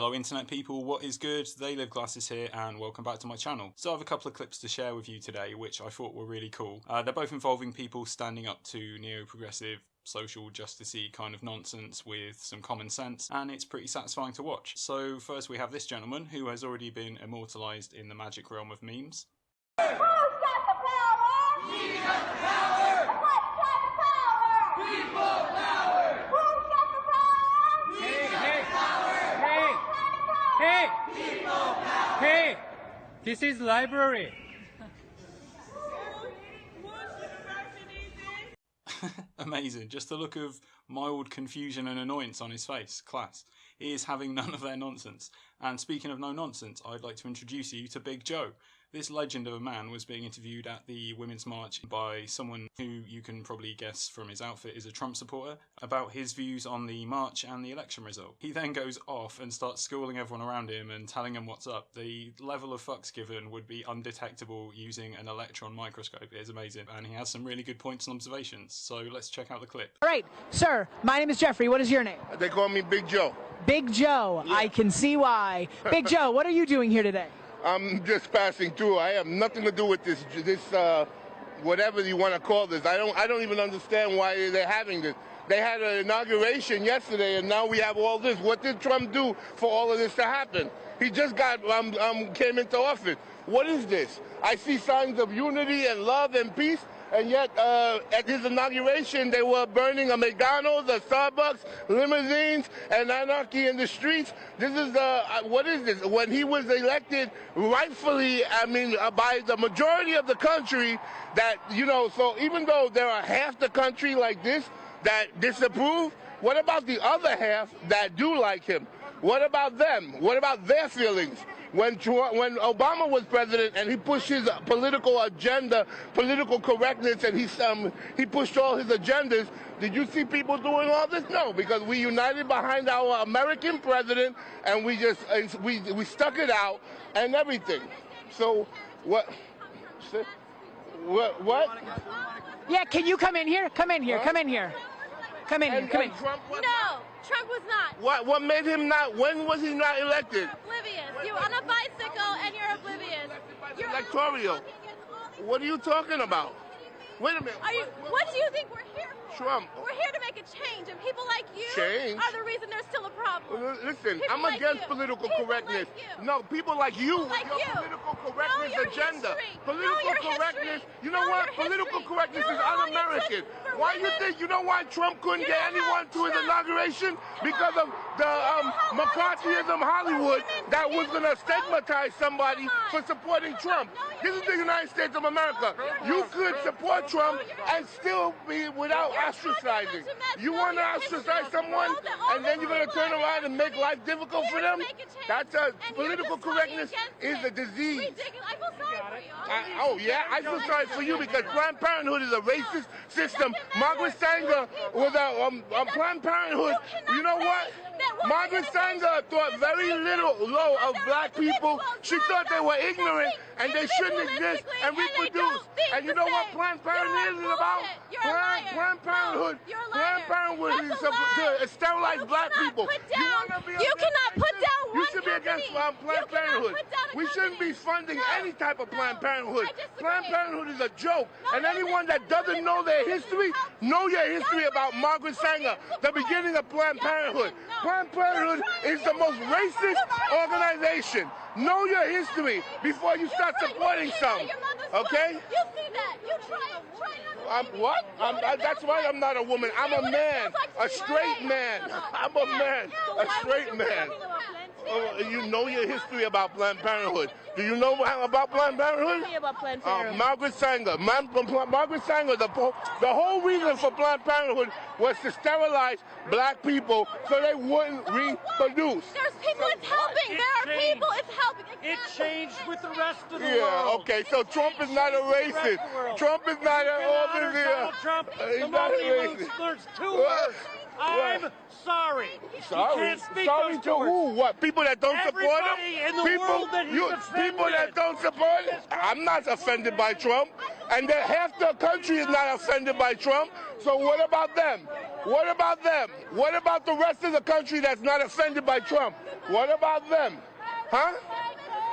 Hello internet people, what is good? TheyLiveGlasses here and welcome back to my channel. So I have a couple of clips to share with you today which I thought were really cool. They're both involving people standing up to neo-progressive social justice-y kind of nonsense with some common sense, and it's pretty satisfying to watch. So first we have this gentleman who has already been immortalised in the magic realm of memes. Who's got the power? We got the power! What kind of power? People power! Who's got the power? We got the power! Hey! What kind of power? Hey! People power! Hey! This is library. Amazing. Just the look of mild confusion and annoyance on his face. Class. He is having none of their nonsense. And speaking of no nonsense, I'd like to introduce you to Big Joe. This legend of a man was being interviewed at the Women's March by someone who you can probably guess from his outfit is a Trump supporter, about his views on the march and the election result. He then goes off and starts schooling everyone around him and telling them what's up. The level of fucks given would be undetectable using an electron microscope. It is amazing, and he has some really good points and observations. So let's check out the clip. All right, sir, my name is Jeffrey. What is your name? They call me Big Joe. Big Joe. Yeah. I can see why. Big Joe, what are you doing here today? I'm just passing through. I have nothing to do with this whatever you want to call this. I don't even understand why they're having this. They had an inauguration yesterday, and now we have all this. What did Trump do for all of this to happen? He just came into office. What is this? I see signs of unity and love and peace, and yet at his inauguration they were burning a McDonald's, a Starbucks, limousines, and anarchy in the streets. This is what is this? When he was elected, rightfully, by the majority of the country, that, so even though there are half the country like this that disapprove, what about the other half that do like him? What about them? What about their feelings? When Obama was president and he pushed his political agenda, political correctness, and he pushed all his agendas, did you see people doing all this? No, because we united behind our American president and we stuck it out and everything. So what? What? Yeah, can you come in here? Come in here. Huh? Come in here. Come in here. Come in. Trump was No, Trump was not. What made him not? When was he not elected? You're oblivious. You're on a bicycle and you're oblivious. You're Electoral. What are you talking about? Wait a minute. What do you think we're here for? Trump. We're here to make a change, and people like you Change? are the reason there's still a problem. Listen, People I'm like against you. political People correctness. like you. No, people like you with Like your you. political correctness Know your agenda. history. Political Know your correctness. history. You know Know what? your Political history. correctness You is know how long it un-American. took for Why you women? think? You know why Trump couldn't You get know anyone how to his Trump- inauguration? Because of the how long it McCarthyism took for Hollywood women that to was get going to votes? stigmatize somebody Come on. for supporting Trump. Know This your is the United States of America. You could support Trump and still be without You're talking ostracizing. about too much. You Know want to your ostracize history. someone, Know that all and then these you're going to people turn are around and here make life difficult here for to them? make a change. That's And you're political just talking correctness against is it. a disease. Ridiculous. I feel sorry for you. Oh yeah, I feel sorry for you because Planned Parenthood is a racist system. Margaret Sanger was a Planned Parenthood. You know what? Margaret Sanger thought very low of black people. She thought they were ignorant and they shouldn't exist and reproduce. And you know what Planned Parenthood is about? Planned Parenthood. Planned Parenthood is to sterilize black people. You cannot put down one You should be against Planned Parenthood. We shouldn't be funding any type of Planned Parenthood. Planned Parenthood is a joke. And anyone that doesn't know their history, know your history about Margaret Sanger, the beginning of Planned Parenthood. Planned Parenthood is the most racist organization. Know your history before you start supporting some. Okay? You see that. You try What? That's why I'm not a woman. I'm a man. A straight man. I'm a man. A straight man. You know your history about Planned Parenthood. Do you know about Planned Parenthood? Tell me about Planned Parenthood. Margaret Sanger. Margaret Sanger, the whole reason for Planned Parenthood was to sterilize black people so they wouldn't reproduce. There's people it's helping. There are people it's helping. It changed with the rest of the Yeah, world. okay, so Trump is not a racist. Trump is not You can an honor Donald Trump He's the not a moment he racist. learns two words. I'm sorry. Sorry. You can't speak Sorry those to words. who? What? People that don't support him? Everybody in the world that he's offended. People that don't support him? I'm not offended by Trump. And half the country is not offended by Trump. So what about them? What about them? What about the rest of the country that's not offended by Trump? What about them? Huh?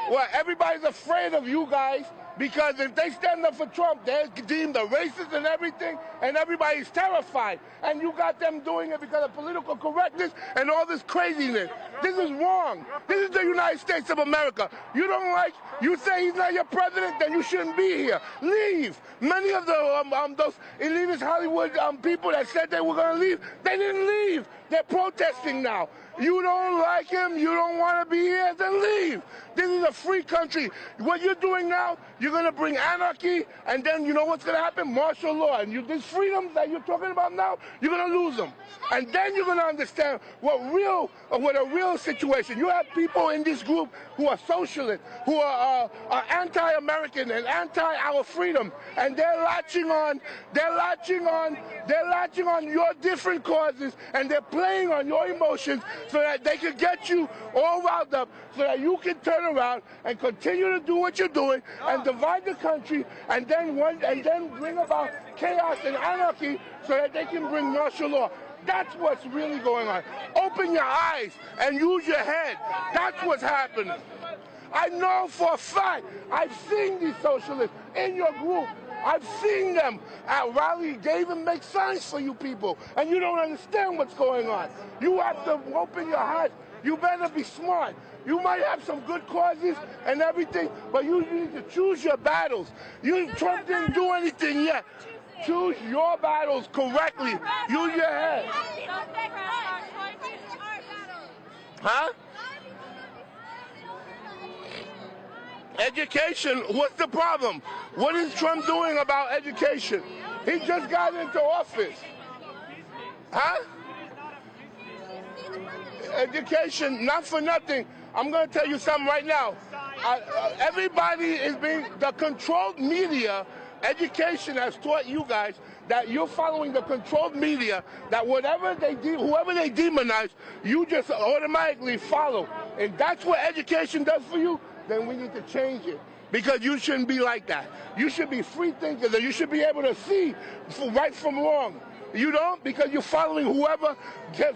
Well, everybody's afraid of you guys because if they stand up for Trump, they're deemed a racist and everything, and everybody's terrified. And you got them doing it because of political correctness and all this craziness. This is wrong. This is the United States of America. You don't like, you say he's not your president, then you shouldn't be here. Leave. Many of the those elitist Hollywood people that said they were going to leave, they didn't leave. They're protesting now. You don't like him, you don't want to be here, then leave. This is a free country. What you're doing now, you're going to bring anarchy, and then you know what's going to happen? Martial law. And these freedoms that you're talking about now, you're going to lose them. And then you're going to understand what a real situation. You have people in this group who are socialists, who are anti-American and anti-our freedom, and they're latching on your different causes, and they're playing on your emotions so that they can get you all riled up, so that you can turn around and continue to do what you're doing and divide the country, and then bring about chaos and anarchy so that they can bring martial law. That's what's really going on. Open your eyes and use your head. That's what's happening. I know for a fact, I've seen these socialists in your group. I've seen them at rallies. They even make signs for you people, and you don't understand what's going on. You have to open your heart. You better be smart. You might have some good causes and everything, but you need to choose your battles. Trump didn't do anything yet. Choose your battles correctly. Use your head. Huh? Education, what's the problem? What is Trump doing about education? He just got into office. Huh? Education, not for nothing. I'm going to tell you something right now. Everybody is the controlled media. Education has taught you guys that you're following the controlled media, that whoever they demonize, you just automatically follow. And that's what education does for you, then we need to change it. Because you shouldn't be like that. You should be free thinkers, and you should be able to see right from wrong. You don't, because you're following whoever,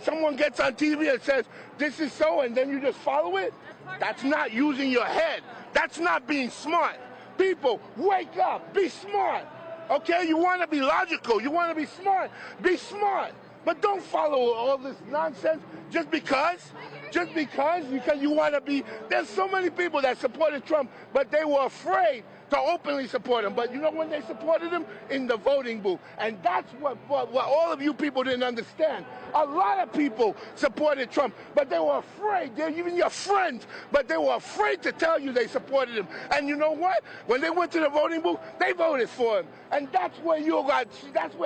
someone gets on TV and says, this is so, and then you just follow it. That's not using your head. That's not being smart. People, wake up, be smart. Okay, you want to be logical, you want to be smart, but don't follow all this nonsense just because you want to be. There's so many people that supported Trump, but they were afraid to openly support him. But you know when they supported him? In the voting booth. And that's what all of you people didn't understand. A lot of people supported Trump, but they were afraid. They're even your friends, but they were afraid to tell you they supported him. And you know what? When they went to the voting booth, they voted for him. And that's where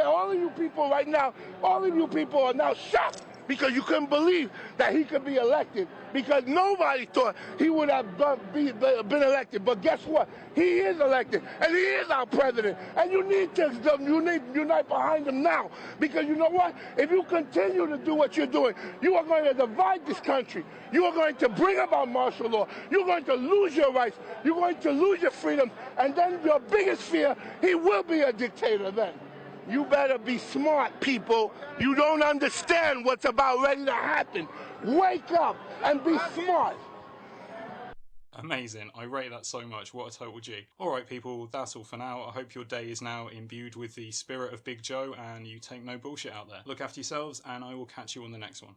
all of you people right now, all of you people are now shocked, because you couldn't believe that he could be elected, because nobody thought he would have been elected. But guess what? He is elected, and he is our president. And you need to unite behind him now, because you know what? If you continue to do what you're doing, you are going to divide this country. You are going to bring about martial law. You're going to lose your rights. You're going to lose your freedom. And then your biggest fear, he will be a dictator then. You better be smart, people. You don't understand what's about ready to happen. Wake up and be smart. Amazing. I rate that so much. What a total G. Alright people, that's all for now. I hope your day is now imbued with the spirit of Big Joe and you take no bullshit out there. Look after yourselves, and I will catch you on the next one.